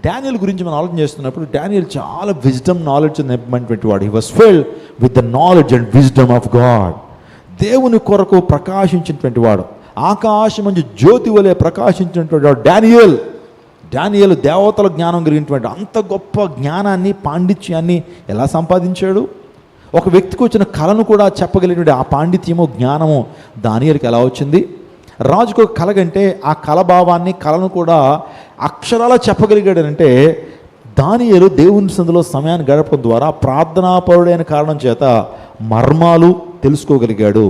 Daniel గురించి మనం ఆలోచన చేస్తున్నప్పుడు డానియల్ చాలా విజ్డమ్ నాలెడ్జ్ నింపబడినటువంటి వాడు. He was filled with the knowledge and wisdom of God. దేవుని కొరకు ప్రకాశించినటువంటి వాడు, ఆకాశమందు జ్యోతి వలె ప్రకాశించినటువంటి వాడు డానియేలు దేవతల జ్ఞానం కలిగినటువంటి అంత గొప్ప జ్ఞానాన్ని, పాండిత్యాన్ని ఎలా సంపాదించాడు? ఒక వ్యక్తికి వచ్చిన కళను కూడా చెప్పగలిగినటువంటి ఆ పాండిత్యము, జ్ఞానము దానియేలుకి ఎలా వచ్చింది? రాజుకు ఒక కళ కంటే ఆ కళ భావాన్ని, కళను కూడా అక్షరాలా చెప్పగలిగాడనంటే దానియేలు దేవుని సన్నిధిలో సమయాన్ని గడపడం ద్వారా ప్రార్థనాపరుడైన కారణం చేత మర్మాలు తెలుసుకోగలిగాడు,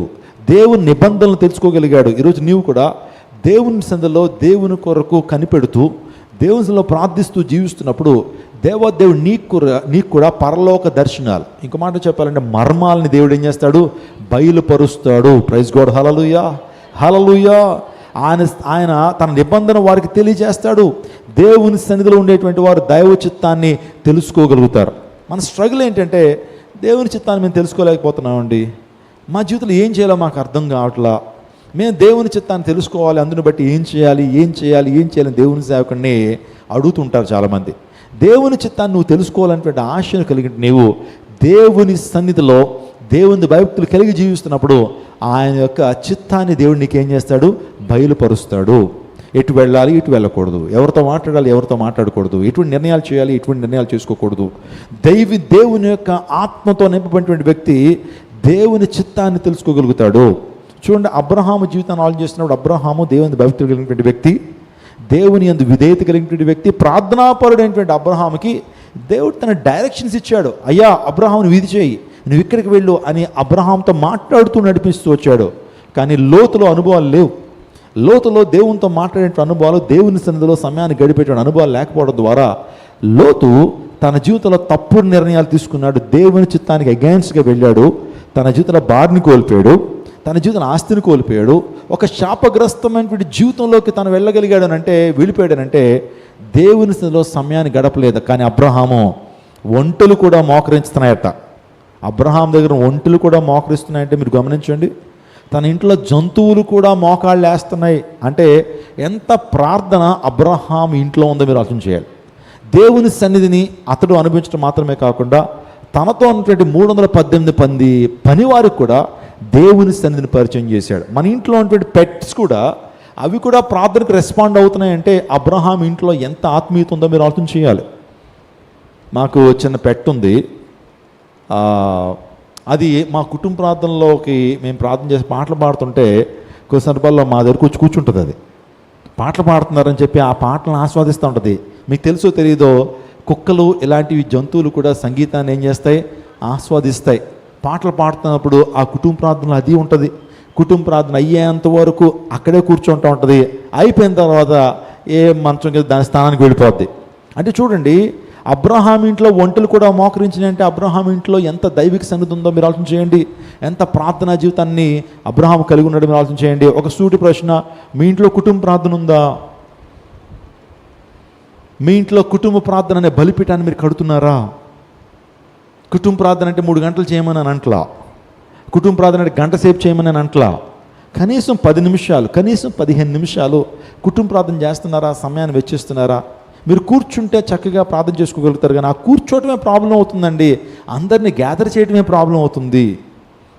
దేవుని నిబంధనలు తెలుసుకోగలిగాడు. ఈరోజు నీవు కూడా దేవుని సన్నిధిలో దేవుని కొరకు కనిపెడుతూ దేవుని సన్నిధిలో ప్రార్థిస్తూ జీవిస్తున్నప్పుడు దేవదేవుడు నీకు కూడా పరలోక దర్శనాలు, ఇంకో మాట చెప్పాలంటే మర్మాలని దేవుడు ఏం చేస్తాడు? బయలుపరుస్తాడు. Praise God. Hallelujah, hallelujah. ఆయన తన నిబంధన వారికి తెలియజేస్తాడు. దేవుని సన్నిధిలో ఉండేటువంటి వారు దైవ చిత్తాన్ని తెలుసుకోగలుగుతారు. మన స్ట్రగుల్ ఏంటంటే దేవుని చిత్తాన్ని మేము తెలుసుకోలేకపోతున్నామండి. మా జీవితంలో ఏం చేయాలో మాకు అర్థం కావట్లా. మేము దేవుని చిత్తాన్ని తెలుసుకోవాలి, అందుని బట్టి ఏం చేయాలి దేవుని సేవకుడిని అడుగుతుంటారు చాలామంది. దేవుని చిత్తాన్ని నువ్వు తెలుసుకోవాలనేటువంటి ఆశను కలిగిన నీవు దేవుని సన్నిధిలో దేవుని భయభక్తులు కలిగి జీవిస్తున్నప్పుడు ఆయన యొక్క చిత్తాన్ని దేవుడు నీకు ఏం చేస్తాడు? బయలుపరుస్తాడు. ఎటు వెళ్ళాలి, ఇటు వెళ్ళకూడదు, ఎవరితో మాట్లాడాలి, ఎవరితో మాట్లాడకూడదు, ఎటువంటి నిర్ణయాలు చేయాలి, ఎటువంటి నిర్ణయాలు చేసుకోకూడదు. దేవుని యొక్క ఆత్మతో నింపబడినటువంటి వ్యక్తి దేవుని చిత్తాన్ని తెలుసుకోగలుగుతాడు. చూడండి, అబ్రహాము జీవితాన్ని ఆలోచన చేస్తున్నప్పుడు అబ్రహాము దేవుని భక్తులు కలిగినటువంటి వ్యక్తి, దేవుని యందు విధేయత కలిగినటువంటి వ్యక్తి, ప్రార్థనాపరుడైనటువంటి అబ్రహాముకి దేవుడు తన డైరెక్షన్స్ ఇచ్చాడు. అయ్యా అబ్రహాముని విధి చేయి, నువ్వు ఇక్కడికి వెళ్ళు అని అబ్రహాంతో మాట్లాడుతూ నడిపిస్తూ వచ్చాడు. కానీ లోతులో అనుభవాలు లేవు. లోతులో దేవునితో మాట్లాడే అనుభవాలు, దేవుని సన్నిధిలో సమయాన్ని గడిపేటువంటి అనుభవాలు లేకపోవడం ద్వారా లోతు తన జీవితంలో తప్పుడు నిర్ణయాలు తీసుకున్నాడు. దేవుని చిత్తానికి అగైన్స్ట్గా వెళ్ళాడు. తన జీవితంలో భార్యని కోల్పోయాడు, తన జీవితంలో ఆస్తిని కోల్పోయాడు. ఒక శాపగ్రస్తమైనటువంటి జీవితంలోకి తను వెళ్ళగలిగాడనంటే, వెళ్ళిపోయాడనంటే దేవుని సన్నిధిలో సమయాన్ని గడపలేదు. కానీ అబ్రహాము ఒంటెలు కూడా మోకరించుతున్నాయట. అబ్రహాం దగ్గర ఒంటెలు కూడా మోకరిస్తున్నాయంటే మీరు గమనించండి. తన ఇంట్లో జంతువులు కూడా మోకాళ్ళు వేస్తున్నాయి అంటే ఎంత ప్రార్థన అబ్రహాం ఇంట్లో ఉందో మీరు ఆలోచన చేయాలి. దేవుని సన్నిధిని అతడు అనుభవించడం మాత్రమే కాకుండా తనతో ఉన్నటువంటి 318 మంది పనివారికి కూడా దేవుని సన్నిధిని పరిచయం చేశాడు. మన ఇంట్లో ఉన్నటువంటి పెట్స్ కూడా అవి కూడా ప్రార్థనకు రెస్పాండ్ అవుతున్నాయంటే అబ్రహాం ఇంట్లో ఎంత ఆత్మీయత ఉందో మీరు ఆలోచన చేయాలి. మాకు చిన్న పెట్ ఉంది. అది మా కుటుంబ ప్రార్థనలోకి మేము ప్రార్థన చేసి పాటలు పాడుతుంటే కొన్ని సందర్భాల్లో మా దగ్గరకు వచ్చి కూర్చుంటుంది. అది పాటలు పాడుతున్నారని చెప్పి ఆ పాటలను ఆస్వాదిస్తూ ఉంటుంది. మీకు తెలుసో తెలియదో, కుక్కలు ఇలాంటివి జంతువులు కూడా సంగీతాన్ని ఏం చేస్తాయి? ఆస్వాదిస్తాయి. పాటలు పాడుతున్నప్పుడు ఆ కుటుంబ ప్రార్థనలు అది ఉంటుంది. కుటుంబ ప్రార్థన అయ్యేంత వరకు అక్కడే కూర్చుంటూ ఉంటుంది. అయిపోయిన తర్వాత ఏ మంచం కింద దాని స్థానానికి వెళ్ళిపోద్ది. అంటే చూడండి, అబ్రహాం ఇంట్లో ఒంటెలు కూడా మోకరించినాయంటే అబ్రహాం ఇంట్లో ఎంత దైవిక సన్నిధి ఉందో మీరు ఆలోచన చేయండి. ఎంత ప్రార్థనా జీవితాన్ని అబ్రహాం కలిగి ఉన్నాడో మీరు ఆలోచన చేయండి. ఒక సూటి ప్రశ్న, మీ ఇంట్లో కుటుంబ ప్రార్థన ఉందా? మీ ఇంట్లో కుటుంబ ప్రార్థన అనే బలిపీఠాన్ని మీరు కడుతున్నారా? కుటుంబ ప్రార్థన అంటే 3 గంటలు చేయమని అని అంటలా. కుటుంబ ప్రార్థన అంటే గంట సేపు చేయమని అని అంటలా. కనీసం 10 నిమిషాలు, కనీసం 15 నిమిషాలు కుటుంబ ప్రార్థన చేస్తున్నారా? సమయాన్ని వెచ్చిస్తున్నారా? మీరు కూర్చుంటే చక్కగా ప్రార్థన చేసుకోగలుగుతారు. కానీ ఆ కూర్చోవటమే ప్రాబ్లం అవుతుందండి. అందరినీ గ్యాదర్ చేయడమే ప్రాబ్లం అవుతుంది.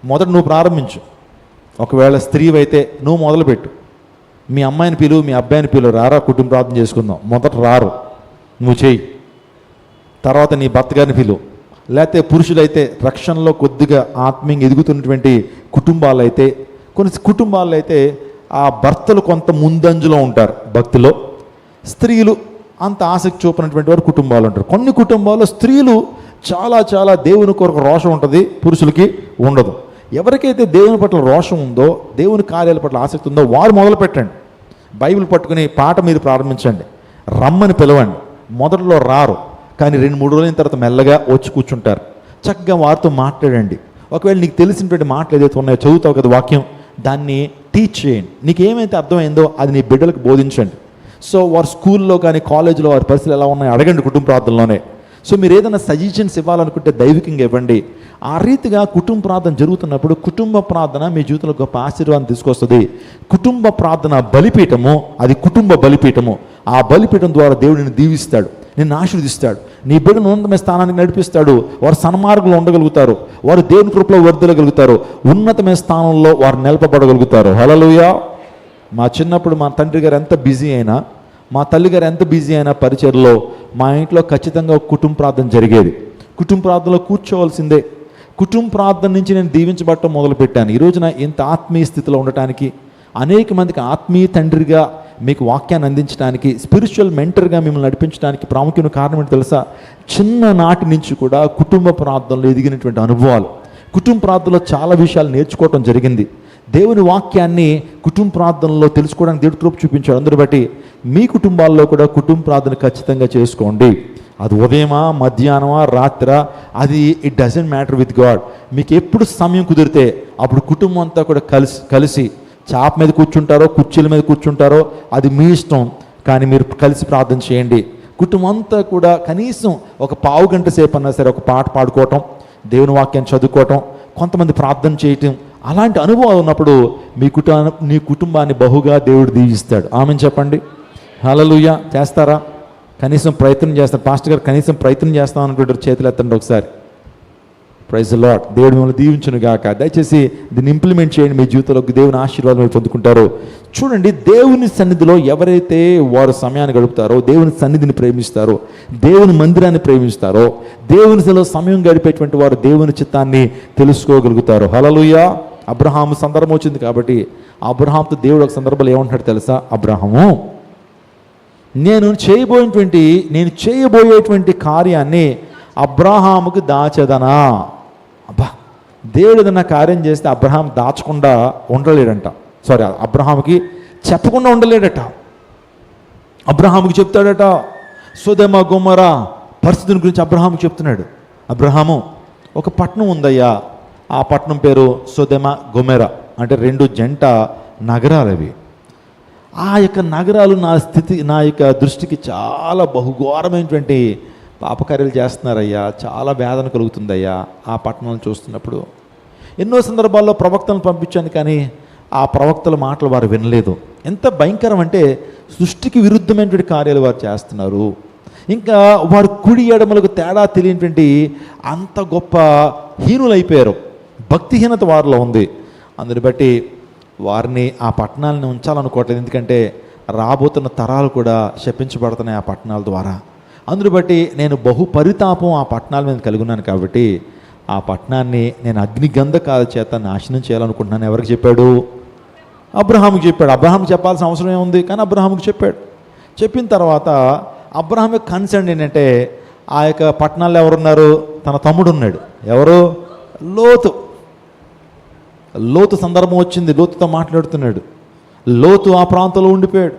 మొదట నువ్వు ప్రారంభించు. ఒకవేళ స్త్రీవైతే నువ్వు మొదలుపెట్టు. మీ అమ్మాయిని పిలువు, మీ అబ్బాయిని పిలువు, రారా కుటుంబ ప్రార్థన చేసుకుందాం. మొదట రారు, నువ్వు చెయ్యి. తర్వాత నీ భర్త గారిని పిలువు. లేకపోతే పురుషులైతే రక్షణలో కొద్దిగా ఆత్మీయంగా ఎదుగుతున్నటువంటి కుటుంబాలైతే, కొన్ని కుటుంబాల్లో అయితే ఆ భర్తలు కొంత ముందంజలో ఉంటారు భక్తిలో, స్త్రీలు అంత ఆసక్తి చూపినటువంటి వారు కుటుంబాలు ఉంటారు. కొన్ని కుటుంబాల్లో స్త్రీలు చాలా చాలా దేవుని కొరకు రోషం ఉంటుంది, పురుషులకి ఉండదు. ఎవరికైతే దేవుని పట్ల రోషం ఉందో, దేవుని కార్యాల పట్ల ఆసక్తి ఉందో వారు మొదలు పెట్టండి. బైబిల్ పట్టుకుని పాట మీరు ప్రారంభించండి. రమ్మని పిలవండి. మొదట్లో రారు, కానీ 2-3 రోజుల తర్వాత మెల్లగా వచ్చి కూర్చుంటారు. చక్కగా వారితో మాట్లాడండి. ఒకవేళ నీకు తెలిసినటువంటి మాటలు ఏదైతే ఉన్నాయో, చదువుతావు కదా వాక్యం, దాన్ని టీచ్ చేయండి. నీకు ఏమైతే అర్థమైందో అది నీ బిడ్డలకు బోధించండి. సో వారు స్కూల్లో కానీ కాలేజీలో వారి పరిస్థితులు ఎలా ఉన్నాయో అడగండి కుటుంబ ప్రార్థనలోనే. సో మీరు ఏదైనా సజెషన్స్ ఇవ్వాలనుకుంటే దైవికంగా ఇవ్వండి. ఆ రీతిగా కుటుంబ ప్రార్థన జరుగుతున్నప్పుడు కుటుంబ ప్రార్థన మీ జీవితంలో గొప్ప ఆశీర్వాదం తీసుకొస్తుంది. కుటుంబ ప్రార్థన బలిపీఠము, అది కుటుంబ బలిపీఠము. ఆ బలిపీఠం ద్వారా దేవుడిని దీవిస్తాడు. నిన్ను ఆశీర్వదిస్తాడు. నీ బిడ్డను ఉన్నతమైన స్థానానికి నడిపిస్తాడు. వారు సన్మార్గంలో ఉండగలుగుతారు. వారు దేవుని కృపలో వర్ధిల్లగలుగుతారు. ఉన్నతమైన స్థానంలో వారు నిలపబడగలుగుతారు. హల్లెలూయా. మా చిన్నప్పుడు మా తండ్రి గారు ఎంత బిజీ అయినా, మా తల్లిగారు ఎంత బిజీ అయినా పరిచర్లో, మా ఇంట్లో ఖచ్చితంగా ఒక కుటుంబ ప్రార్థన జరిగేది. కుటుంబ ప్రార్థనలో కూర్చోవలసిందే. కుటుంబ ప్రార్థన నుంచి నేను దీవించబడటం మొదలుపెట్టాను. ఈ రోజున ఇంత ఆత్మీయ స్థితిలో ఉండటానికి, అనేక మందికి ఆత్మీయ తండ్రిగా మీకు వాక్యాన్ని అందించడానికి, స్పిరిచువల్ మెంటర్గా మిమ్మల్ని నడిపించడానికి ప్రాముఖ్యమైన కారణం ఏంటి తెలుసా? చిన్ననాటి నుంచి కూడా కుటుంబ ప్రార్థనలో ఎదిగినటువంటి అనుభవాలు, కుటుంబ ప్రార్థనలో చాలా విషయాలు నేర్చుకోవటం జరిగింది. దేవుని వాక్యాన్ని కుటుంబ ప్రార్థనలో తెలుసుకోవడానికి దేవుడు కృప చూపించాడు. అందరూ బట్టి మీ కుటుంబాల్లో కూడా కుటుంబ ప్రార్థన ఖచ్చితంగా చేసుకోండి. అది ఉదయమా, మధ్యాహ్నమా, రాత్రా, అది it doesn't matter with God. మీకు ఎప్పుడు సమయం కుదిరితే అప్పుడు కుటుంబం అంతా కూడా కలిసి చాప మీద కూర్చుంటారో, కుర్చీల మీద కూర్చుంటారో, అది మీ ఇష్టం. కానీ మీరు కలిసి ప్రార్థన చేయండి. కుటుంబం అంతా కూడా కనీసం ఒక పావు గంట సేపు అన్నా సరే ఒక పాట పాడుకోవటం, దేవుని వాక్యాన్ని చదువుకోవటం, కొంతమంది ప్రార్థన చేయటం, అలాంటి అనుభవాలు ఉన్నప్పుడు మీ కుటుంబాన్ని బహుగా దేవుడు దీవిస్తాడు. ఆమెను చెప్పండి. హల్లెలూయా. చేస్తారా? కనీసం ప్రయత్నం చేస్తారు. పాస్టర్ గారు కనీసం ప్రయత్నం చేస్తామనుకుంటారు. చేతులు ఎత్తండి ఒకసారి. Praise the Lord. దేవుడు మిమ్మల్ని దీవించును గాక. దయచేసి దీన్ని ఇంప్లిమెంట్ చేయండి మీ జీవితంలోకి. దేవుని ఆశీర్వాదం మీరు పొందుకుంటారు. చూడండి, దేవుని సన్నిధిలో ఎవరైతే వారు సమయాన్ని గడుపుతారో, దేవుని సన్నిధిని ప్రేమిస్తారో, దేవుని మందిరాన్ని ప్రేమిస్తారో, దేవుని సన్నిధిలో సమయం గడిపేటువంటి వారు దేవుని చిత్తాన్ని తెలుసుకోగలుగుతారు. హల్లెలూయా. అబ్రహాము సందర్భం వచ్చింది కాబట్టి అబ్రహాంతో దేవుడు ఒక సందర్భంలో ఏమంటాడు తెలుసా? అబ్రహాము, నేను చేయబోయేటువంటి కార్యాన్ని అబ్రహాముకు దాచెదనా. అబ్బా, దేవుడు ఏదన్నా కార్యం చేస్తే అబ్రహాం దాచకుండా ఉండలేడంట. అబ్రహాముకి చెప్పకుండా ఉండలేడట. అబ్రహాముకి చెప్తాడట. సొదొమ గొమొర్రా పరిస్థితుల గురించి అబ్రహాముకి చెప్తున్నాడు. అబ్రహాము, ఒక పట్టణం ఉందయ్యా, ఆ పట్టణం పేరు సొదొమ గొమొర్రా, అంటే 2 జంట నగరాలు అవి. ఆ యొక్క నగరాలు నా యొక్క దృష్టికి చాలా బహుఘోరమైనటువంటి పాపకార్యాలు చేస్తున్నారయ్యా, చాలా వేదన కలుగుతుందయ్యా ఆ పట్టణాలను చూస్తున్నప్పుడు. ఎన్నో సందర్భాల్లో ప్రవక్తలను పంపించాను, కానీ ఆ ప్రవక్తల మాటలు వారు వినలేదు. ఎంత భయంకరం అంటే సృష్టికి విరుద్ధమైనటువంటి కార్యాలు వారు చేస్తున్నారు. ఇంకా వారు కుడి ఎడమలకు తేడా తెలియనటువంటి అంత గొప్ప హీనులైపోయారు. భక్తిహీనత వారిలో ఉంది. అందుని బట్టి వారిని ఆ పట్టణాలను ఉంచాలనుకోవట్లేదు. ఎందుకంటే రాబోతున్న తరాలు కూడా శపించబడుతున్నాయి ఆ పట్టణాల ద్వారా. అందుని బట్టి నేను పరితాపం ఆ పట్టణాల మీద కలిగి ఉన్నాను. కాబట్టి ఆ పట్టణాన్ని నేను అగ్నిగంధకాల చేత నాశనం చేయాలనుకుంటున్నాను. ఎవరికి చెప్పాడు? అబ్రహాముకి చెప్పాడు. అబ్రహాంకి చెప్పాల్సిన అవసరం ఏముంది? కానీ అబ్రహాముకి చెప్పాడు. చెప్పిన తర్వాత అబ్రహాం యొక్క కన్సర్న్ ఏంటంటే, ఆ యొక్క పట్టణాల్లో ఎవరున్నారు? తన తమ్ముడు ఉన్నాడు. ఎవరు? లోతు సందర్భం వచ్చింది. లోతుతో మాట్లాడుతున్నాడు. లోతు ఆ ప్రాంతంలో ఉండిపోయాడు.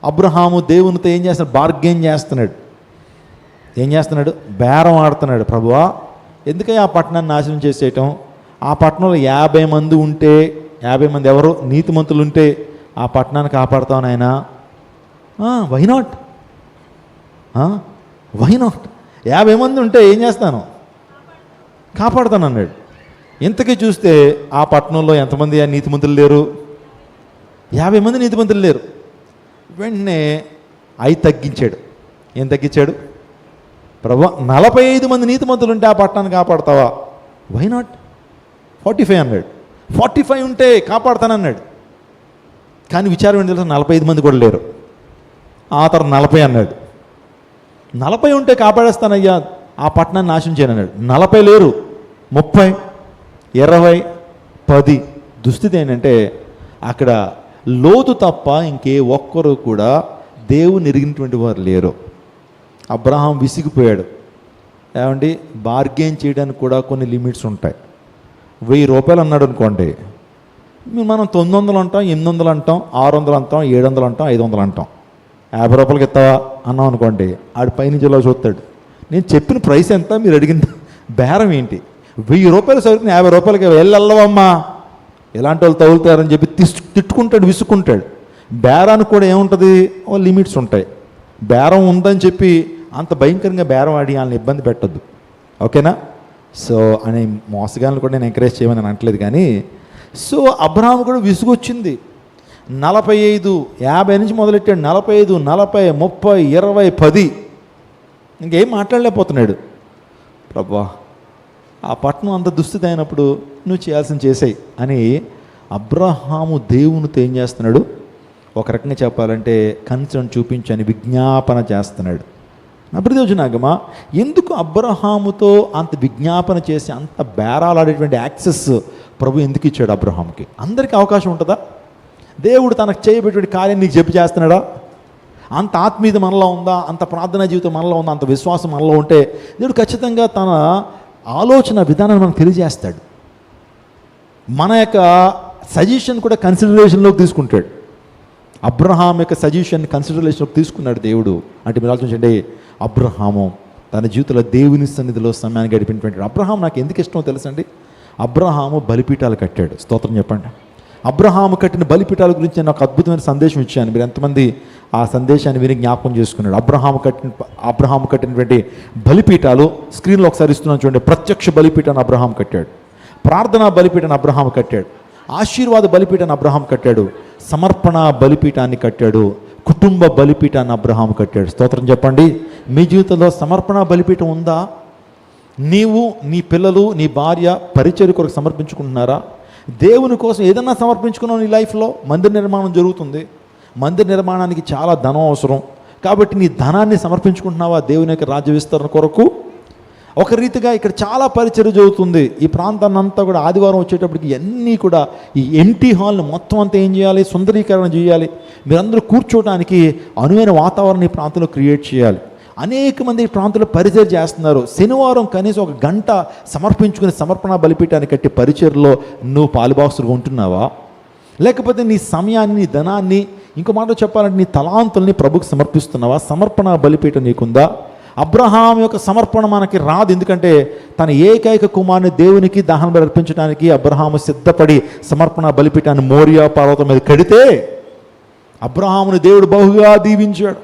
అబ్రహాము దేవునితో ఏం చేస్తున్నాడు? బార్గెన్ చేస్తున్నాడు. ఏం చేస్తున్నాడు? బేరం ఆడుతున్నాడు. ప్రభువా, ఎందుకయ్యా ఆ పట్టణాన్ని నాశనం చేసేయటం? ఆ పట్టణంలో 50 మంది ఉంటే, 50 మంది ఎవరు? నీతిమంతులు ఉంటే ఆ పట్టణాన్ని కాపాడుతావు నాయనా. Why not? 50 మంది ఉంటే ఏం చేస్తాను? కాపాడుతాను అన్నాడు. ఇంతకీ చూస్తే ఆ పట్టణంలో ఎంతమంది నీతిమంతులు లేరు? 50 మంది నీతిమంతులు లేరు. వెంటనే 5 తగ్గించాడు. ఏం తగ్గించాడు? ప్రభు, 45 మంది నీతిమంతులు ఉంటే ఆ పట్టణాన్ని కాపాడుతావా? Why not? 45 అన్నాడు. 45 ఉంటే కాపాడుతానన్నాడు. కానీ విచారం ఏంటి తెలుసా? 45 మంది కూడా లేరు. ఆ తర్వాత 40 అన్నాడు. 40 ఉంటే కాపాడేస్తానయ్యా, ఆ పట్టణాన్ని నాశనం చేయను అన్నాడు. 40 లేరు. 30, 20, 10. దుస్థితి ఏంటంటే అక్కడ లోతు తప్ప ఇంకే ఒక్కరు కూడా దేవుని ఎరిగినటువంటి వారు లేరు. అబ్రహాం విసిగిపోయాడు. ఏమండి, బార్గెన్ చేయడానికి కూడా కొన్ని లిమిట్స్ ఉంటాయి. 1000 రూపాయలు అన్నాడు అనుకోండి, మనం 900 అంటాం, 800 అంటాం, 600 అంటాం, 700 అంటాం, 500 అంటాం. 50 రూపాయలకి ఇస్తావా అన్నాం అనుకోండి, ఆడు పైనుంచి ఇలా చూస్తాడు. నేను చెప్పిన ప్రైస్ ఎంత, మీరు అడిగిన బేరం ఏంటి? 1000 రూపాయలు సరికి 50 రూపాయలకి వెళ్ళవమ్మా, ఎలాంటి వాళ్ళు తగులుతారని చెప్పి తిట్టుకుంటాడు, విసుక్కుంటాడు. బేరానికి కూడా ఏముంటుంది? లిమిట్స్ ఉంటాయి. బేరం ఉందని చెప్పి అంత భయంకరంగా బేరం ఆడి వాళ్ళని ఇబ్బంది పెట్టద్దు. ఓకేనా? సో అని మోసగాళ్ళని కూడా నేను ఎంకరేజ్ చేయమని అనట్లేదు. కానీ సో అబ్రహాం కూడా విసుగొచ్చింది. 45, 50 నుంచి మొదలెట్టాడు. 45, 40, 30, 20, 10. ఇంకేం మాట్లాడలేకపోతున్నాడు. ప్రభా, ఆ పట్టణం అంత దుస్థితి అయినప్పుడు నువ్వు చేయాల్సింది చేసేయి అని అబ్రహాము దేవునితో ఏం చేస్తున్నాడు? ఒక రకంగా చెప్పాలంటే కన్సర్న్ చూపించని విజ్ఞాపన చేస్తున్నాడు. అభివృద్ధినాగమా, ఎందుకు అబ్రహాముతో అంత విజ్ఞాపన చేసి అంత బేరాలాడేటువంటి యాక్సెస్ ప్రభు ఎందుకు ఇచ్చాడు అబ్రహాముకి? అందరికీ అవకాశం ఉంటుందా? దేవుడు తనకు చేయబెట్టే కార్యం నీకు చెప్పి చేస్తున్నాడా? అంత ఆత్మీయత మనలో ఉందా? అంత ప్రార్థనా జీవితం మనలో ఉందా? అంత విశ్వాసం మనలో ఉంటే దేవుడు ఖచ్చితంగా తన ఆలోచన విధానాన్ని మనకు తెలియజేస్తాడు. మన యొక్క సజెషన్ కూడా కన్సిడరేషన్లోకి తీసుకుంటాడు. అబ్రహాం యొక్క సజెషన్ కన్సిడరేషన్లోకి తీసుకున్నాడు దేవుడు. అంటే మీరు ఆలోచించండి, అబ్రహాము తన జీవితంలో దేవుని సన్నిధిలో సమయాన్ని గడిపినటువంటి అబ్రహాం నాకు ఎందుకు ఇష్టమో తెలుసండి? అబ్రహాము బలిపీఠాలు కట్టాడు. స్తోత్రం చెప్పండి. అబ్రహాము కట్టిన బలిపీఠాల గురించి నేను ఒక అద్భుతమైన సందేశం ఇచ్చాను. మీరు ఎంతమంది ఆ సందేశాన్ని విని జ్ఞాపకం చేసుకున్నాడు? అబ్రహాము కట్టినటువంటి బలిపీఠాలు స్క్రీన్లో ఒకసారి ఇస్తున్నాను చూడండి. ప్రత్యక్ష బలిపీఠాన్ని అబ్రహాం కట్టాడు, ప్రార్థనా బలిపీఠాన్ని అబ్రహాం కట్టాడు, ఆశీర్వాద బలిపీఠాన్ని అబ్రహాం కట్టాడు, సమర్పణ బలిపీఠాన్ని కట్టాడు, కుటుంబ బలిపీఠాన్ని అబ్రహాం కట్టాడు. స్తోత్రం చెప్పండి. మీ జీవితంలో సమర్పణ బలిపీఠం ఉందా? నీవు, నీ పిల్లలు, నీ భార్య పరిచర్య కొరకు సమర్పించుకుంటున్నారా? దేవుని కోసం ఏదన్నా సమర్పించుకున్నావు నీ లైఫ్లో? మందిర నిర్మాణం జరుగుతుంది, మందిర నిర్మాణానికి చాలా ధనం అవసరం కాబట్టి నీ ధనాన్ని సమర్పించుకుంటున్నావా దేవుని యొక్క రాజ్య విస్తరణ కొరకు? ఒక రీతిగా ఇక్కడ చాలా పరిచర్య జరుగుతుంది. ఈ ప్రాంతాన్ని అంతా కూడా ఆదివారం వచ్చేటప్పటికి అన్నీ కూడా ఈ ఎంటీ హాల్ని మొత్తం అంతా ఏం చేయాలి? సుందరీకరణ చేయాలి. మీరందరూ కూర్చోవడానికి అనువైన వాతావరణం ఈ ప్రాంతంలో క్రియేట్ చేయాలి. అనేక మంది ఈ ప్రాంతంలో పరిచర్య చేస్తున్నారు. శనివారం కనీసం ఒక గంట సమర్పించుకుని సమర్పణ బలిపీఠాన్ని కట్టి పరిచర్యలో నువ్వు పాలుభాగస్తులుగా ఉంటున్నావా? లేకపోతే నీ సమయాన్ని, నీ ధనాన్ని, ఇంకో మాట చెప్పాలంటే నీ తలాంతుల్ని ప్రభుకు సమర్పిస్తున్నావా? సమర్పణ బలిపీఠం నీకుందా? అబ్రహాం యొక్క సమర్పణ మనకి రాదు. ఎందుకంటే తన ఏకైక కుమారుని దేవునికి దహన బలి అర్పించడానికి అబ్రహాము సిద్ధపడి సమర్పణ బలిపీఠాన్ని మోరియా పర్వతం మీద కడితే అబ్రహాముని దేవుడు బహుగా దీవించాడు.